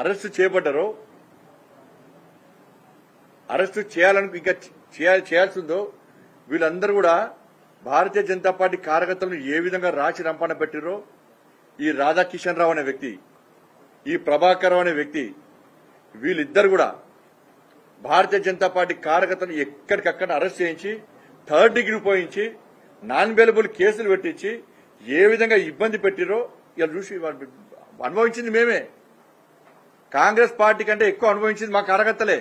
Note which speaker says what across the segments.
Speaker 1: Arrest చేపట్టారో arrest చేయాలని ఇంకా చేయాల్సిందో వీళ్ళందరూ కూడా భారతీయ జనతా పార్టీ కార్యకర్తలను ఏ విధంగా రాచి రంపాన పెట్టిరో ఈ రాధాకిషన్ రావు అనే వ్యక్తి, ఈ ప్రభాకర్ రావు అనే వ్యక్తి, వీళ్ళిద్దరు కూడా భారతీయ జనతా పార్టీ కార్యకర్తలను ఎక్కడికక్కడ అరెస్ట్ చేయించి 3rd డిగ్రీ పోయించి నాన్ అవైలబుల్ కేసులు పెట్టించి ఏ విధంగా ఇబ్బంది పెట్టిరో ఇలా చూసి అనుభవించింది మేమే. కాంగ్రెస్ పార్టీ కంటే ఎక్కువ అనుభవించింది మా కార్యకర్తలే.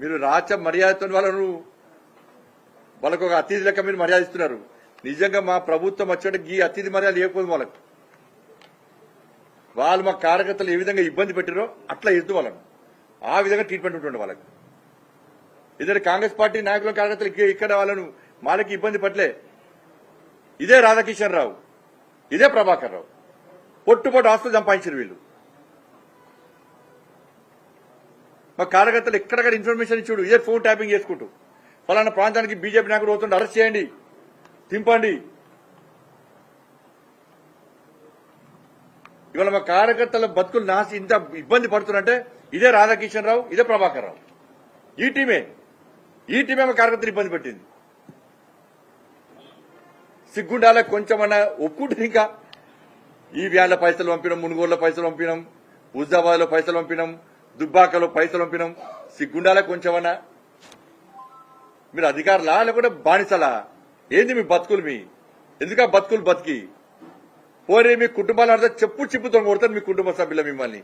Speaker 1: మీరు రాచ మర్యాదతో వాళ్ళకు ఒక అతిథి లెక్క మీరు మర్యాద ఇస్తున్నారు. నిజంగా మా ప్రభుత్వం వచ్చేట ఈ అతిథి మర్యాద లేకపోదు వాళ్ళకు. వాళ్ళు మా కార్యకర్తలు ఏ విధంగా ఇబ్బంది పెట్టారో అట్లా ఇద్దు వాళ్ళను, ఆ విధంగా ట్రీట్మెంట్ ఉంటుండే వాళ్ళకు. ఇదే కాంగ్రెస్ పార్టీ నాయకుల కార్యకర్తలు ఇక్కడ వాళ్ళను మాలకి ఇబ్బంది పట్టలే. ఇదే రాధాకిషన్ రావు, ఇదే ప్రభాకర్ రావు పొట్టుపోటు ఆస్తులు సంపాదించారు వీళ్ళు. మా కార్యకర్తలు ఎక్కడక్కడ ఇన్ఫర్మేషన్ ఇచ్చాడు, ఇదే ఫోన్ ట్యాపింగ్ చేసుకుంటూ ఫలానా ప్రాంతానికి బీజేపీ నాయకుడు పోతుంటే అరెస్ట్ చేయండి, తింపండి. ఇవాళ మా కార్యకర్తల బతుకులు నాసి ఇంత ఇబ్బంది పడుతున్నంటే ఇదే రాధాకిషన్ రావు, ఇదే ప్రభాకర్ రావు. ఈ టీమే మా కార్యకర్తలు ఇబ్బంది పెట్టింది. సిగ్గుండాల కొంచెమన్నా ఒప్పుకుంటుంది. ఇంకా ఈ వ్యాన్ల పైసలు పంపినాం, మునుగోళ్ల పైసలు పంపినాం, హుజాబాద్ లో పైసలు పంపినాం, దుబ్బాకలో పైసలు పంపినాం. సిగ్గుండాల కొంచెమన్నా. మీరు అధికారులా లేకుంటే బానిసలా? ఏంది మీ బతుకులు? ఎందుకా బతుకులు బతికి పోరే? మీ కుటుంబాలు అర్థం చెప్పుతో కొడతారు మీ కుటుంబ సభ్యుల మిమ్మల్ని.